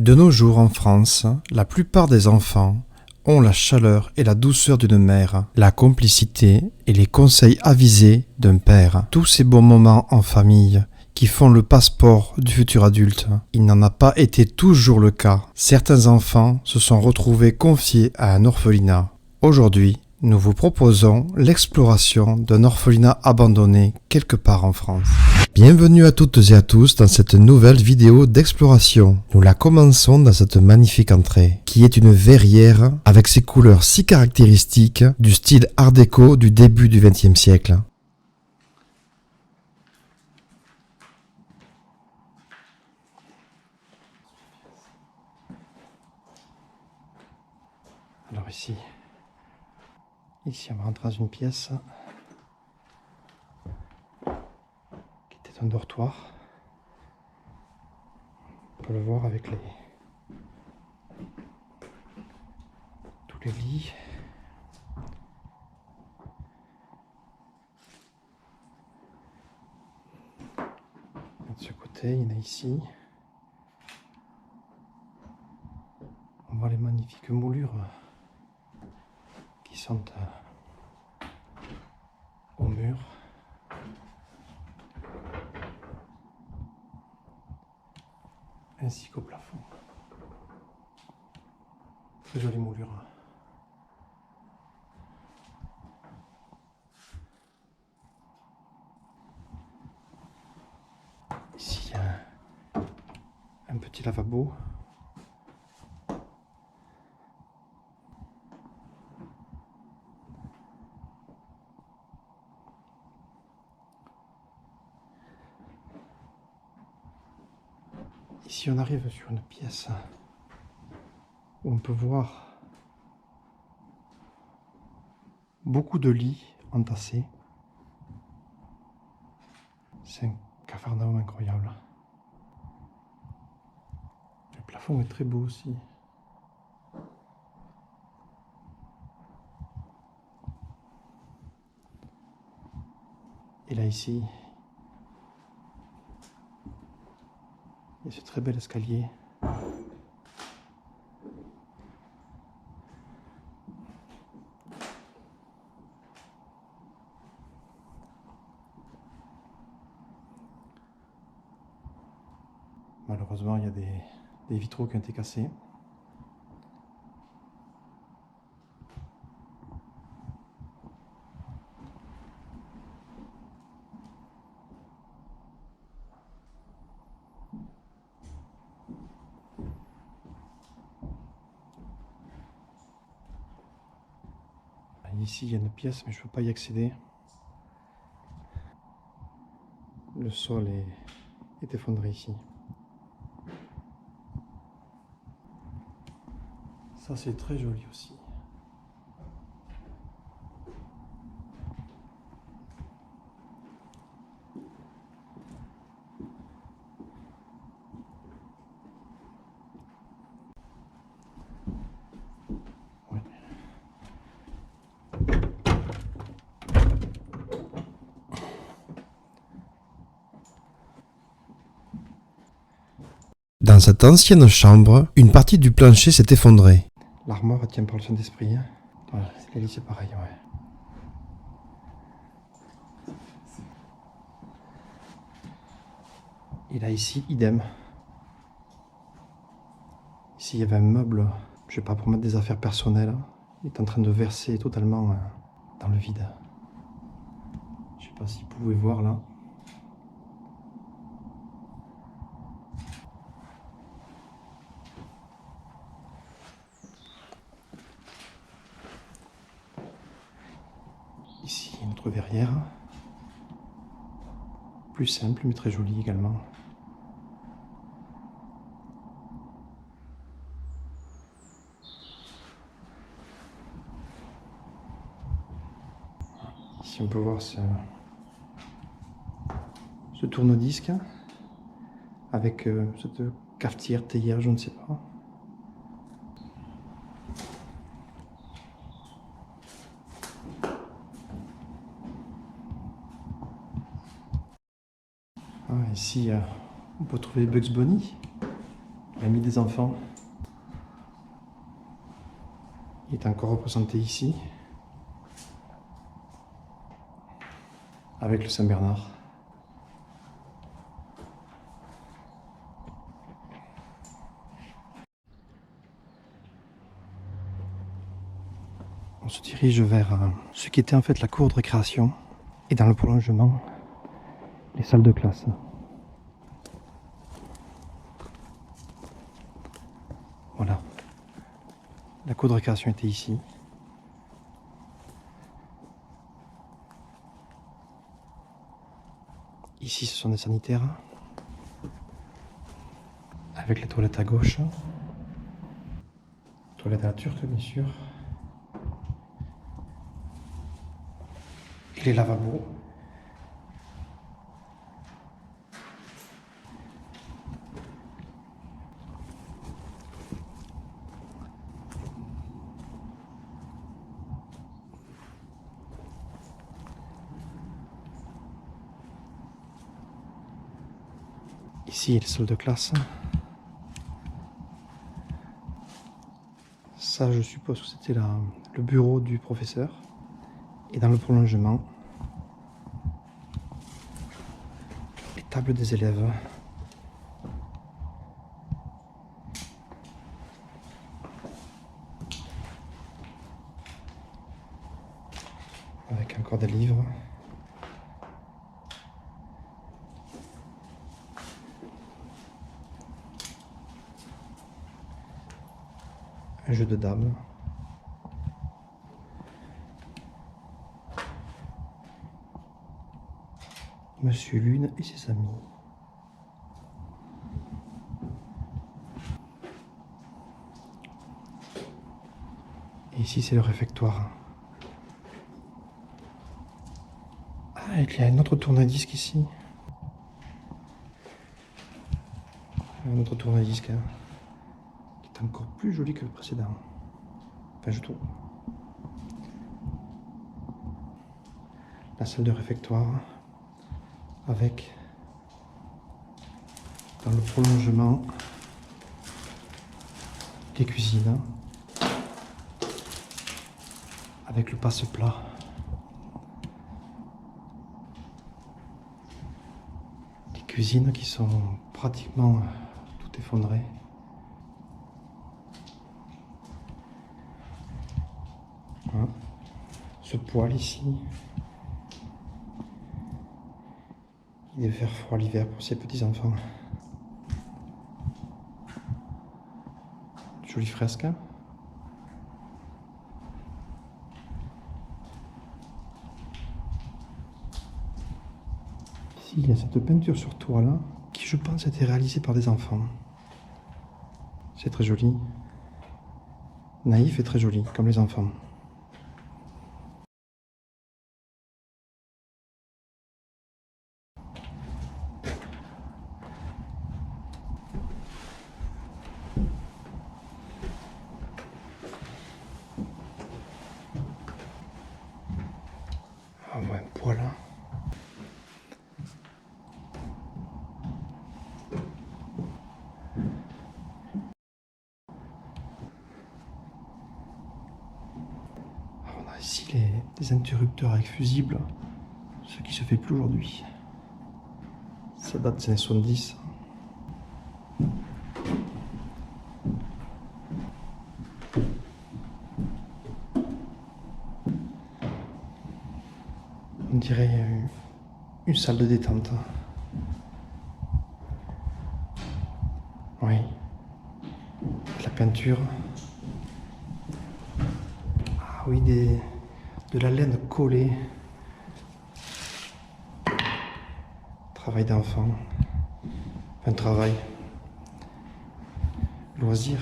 De nos jours en France, la plupart des enfants ont la chaleur et la douceur d'une mère, la complicité et les conseils avisés d'un père. Tous ces bons moments en famille qui font le passeport du futur adulte. Il n'en a pas été toujours le cas. Certains enfants se sont retrouvés confiés à un orphelinat. Aujourd'hui, nous vous proposons l'exploration d'un orphelinat abandonné quelque part en France. Bienvenue à toutes et à tous dans cette nouvelle vidéo d'exploration. Nous la commençons dans cette magnifique entrée, qui est une verrière avec ses couleurs si caractéristiques du style art déco du début du XXe siècle. Alors ici on va rentrer dans une pièce qui était un dortoir. On peut le voir avec tous les lits. De ce côté, il y en a ici. On voit les magnifiques moulures qui sont au mur. Ainsi qu'au plafond. Très jolie moulure. Ici, il y a un petit lavabo. Ici, on arrive sur une pièce où on peut voir beaucoup de lits entassés. C'est un capharnaüm incroyable. Le plafond est très beau aussi. Et là, ici, il y a ce très bel escalier. Malheureusement, il y a des vitraux qui ont été cassés. Ici, il y a une pièce, mais je ne peux pas y accéder. Le sol est effondré ici. Ça, c'est très joli aussi. Ouais. Dans cette ancienne chambre, une partie du plancher s'est effondrée. L'armoire tient par le Saint-Esprit. Hein. Voilà, les lits c'est pareil, ouais. Et là ici, idem. Ici il y avait un meuble, je sais pas, pour mettre des affaires personnelles. Il est en train de verser totalement dans le vide. Je sais pas si vous pouvez voir là. Ici, une autre verrière. Plus simple, mais très jolie également. Ici, on peut voir ce tourne-disque avec cette cafetière, théière, je ne sais pas. Ici, on peut trouver Bugs Bunny. L'ami des enfants. Il est encore représenté ici, avec le Saint-Bernard. On se dirige vers ce qui était en fait la cour de récréation, et dans le prolongement, les salles de classe. Voilà. La cour de récréation était ici. Ici, ce sont des sanitaires. Avec les toilettes à gauche. Toilettes à la turque, bien sûr. Et les lavabos. Ici, les salles de classe. Ça, je suppose que c'était le bureau du professeur. Et dans le prolongement, les tables des élèves. Avec encore des livres. Un jeu de dames. Monsieur Lune et ses amis. Et ici, c'est le réfectoire. Ah, il y a un autre tourne-disque ici. Un autre tourne-disque hein, qui est encore plus joli que le précédent. Enfin, je trouve. La salle de réfectoire avec dans le prolongement les cuisines avec le passe-plat. Les cuisines qui sont pratiquement tout effondrées. Hein. Ce poêle ici, il devait faire froid l'hiver pour ces petits enfants. Jolie fresque. Ici, il y a cette peinture sur toile qui, je pense, a été réalisée par des enfants. C'est très joli. Naïf et très joli, comme les enfants. Ah ouais, voilà. On a ici des interrupteurs avec fusibles, ce qui se fait plus aujourd'hui. Ça date des années 70. On dirait une salle de détente. Oui. De la peinture. Ah oui, de la laine collée. Travail d'enfant. Enfin, travail. Loisir.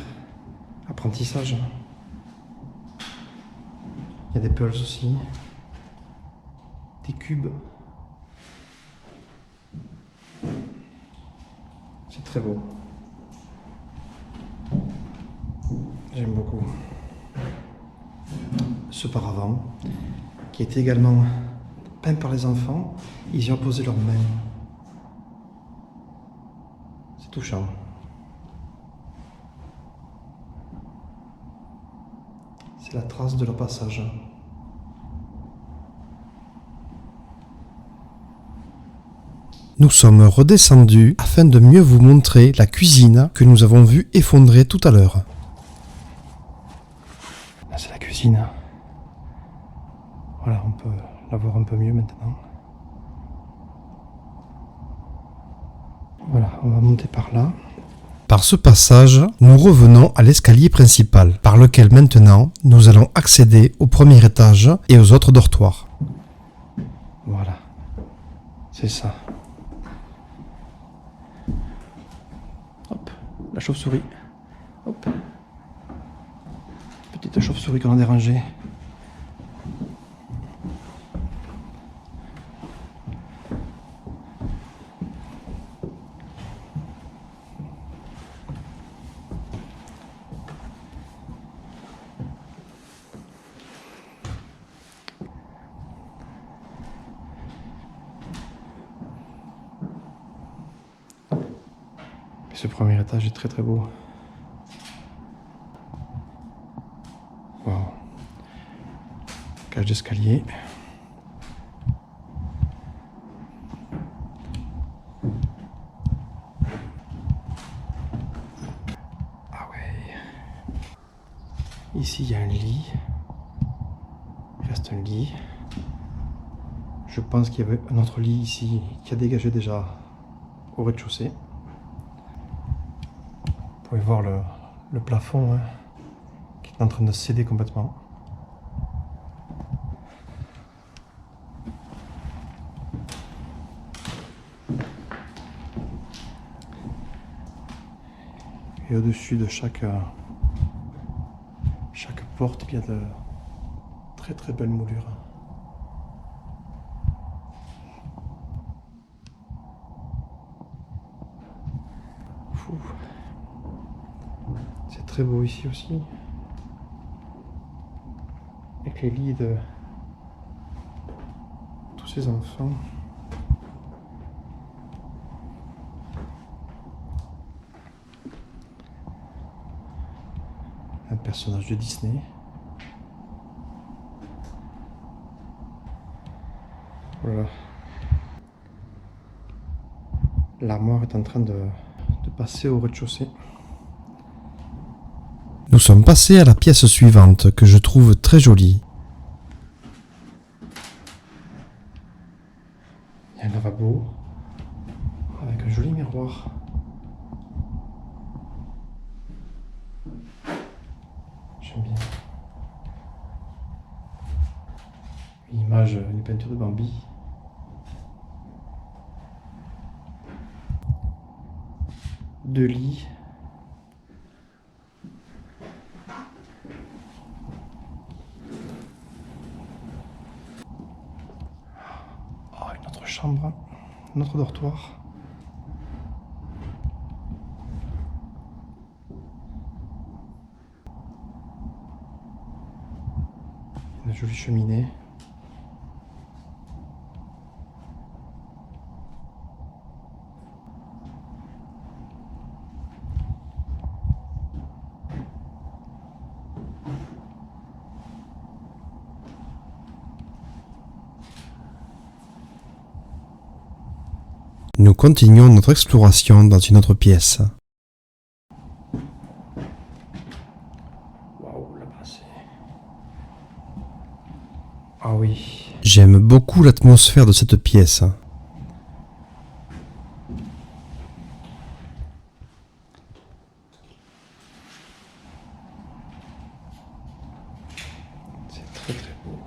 Apprentissage. Il y a des puzzles aussi. Des cubes. C'est très beau. J'aime beaucoup. Ce paravent, qui est également peint par les enfants, ils y ont posé leurs mains. C'est touchant. C'est la trace de leur passage. Nous sommes redescendus afin de mieux vous montrer la cuisine que nous avons vue effondrer tout à l'heure. Là, c'est la cuisine. Voilà, on peut la voir un peu mieux maintenant. Voilà, on va monter par là. Par ce passage, nous revenons à l'escalier principal, par lequel maintenant nous allons accéder au premier étage et aux autres dortoirs. Voilà, c'est ça. Hop, la chauve-souris. Hop. Petite chauve-souris qu'on a dérangée. Ce premier étage est très très beau. Wow. Cage d'escalier. Ah ouais. Ici il y a un lit. Il reste un lit. Je pense qu'il y avait un autre lit ici qui a dégagé déjà au rez-de-chaussée. Vous pouvez voir le plafond hein, qui est en train de céder complètement. Et au-dessus de chaque porte, il y a de très très belles moulures. Fou. C'est très beau ici aussi. Avec les lits de tous ces enfants. Un personnage de Disney. Voilà. L'armoire est en train de passer au rez-de-chaussée. Nous sommes passés à la pièce suivante que je trouve très jolie. Il y a un lavabo avec un joli miroir. J'aime bien. Une image, une peinture de Bambi. Deux lits. Oh, une autre chambre, un autre dortoir. Une jolie cheminée. Nous continuons notre exploration dans une autre pièce. Waouh, là-bas c'est... Ah oui. J'aime beaucoup l'atmosphère de cette pièce. C'est très très beau.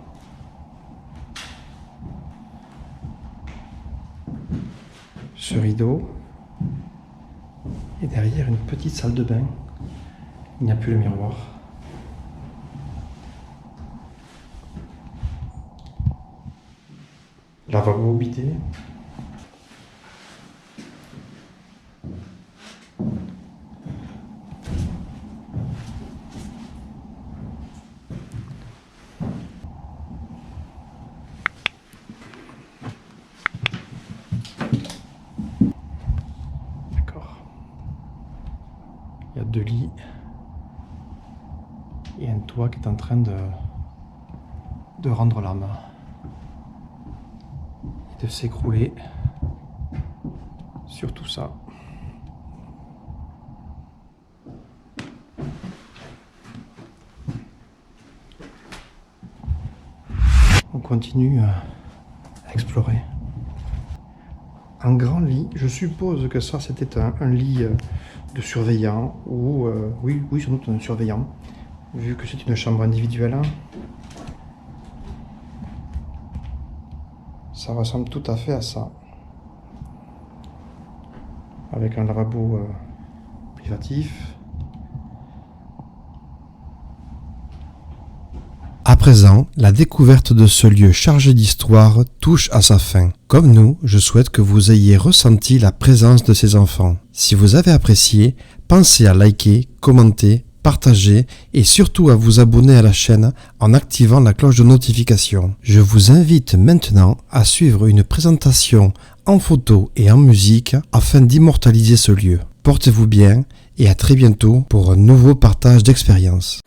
Ce rideau. Et derrière une petite salle de bain. Il n'y a plus le miroir. Lavabo bidet. D'accord. Il y a deux lits. et un toit qui est en train de rendre l'âme et de s'écrouler sur tout ça. On continue à explorer. Un grand lit, je suppose que ça c'était un lit de surveillant ou oui sans doute un surveillant, vu que c'est une chambre individuelle. Ça ressemble tout à fait à ça, avec un lavabo privatif. À présent, la découverte de ce lieu chargé d'histoire touche à sa fin. Comme nous, je souhaite que vous ayez ressenti la présence de ces enfants. Si vous avez apprécié, pensez à liker, commenter, partager et surtout à vous abonner à la chaîne en activant la cloche de notification. Je vous invite maintenant à suivre une présentation en photo et en musique afin d'immortaliser ce lieu. Portez-vous bien et à très bientôt pour un nouveau partage d'expériences.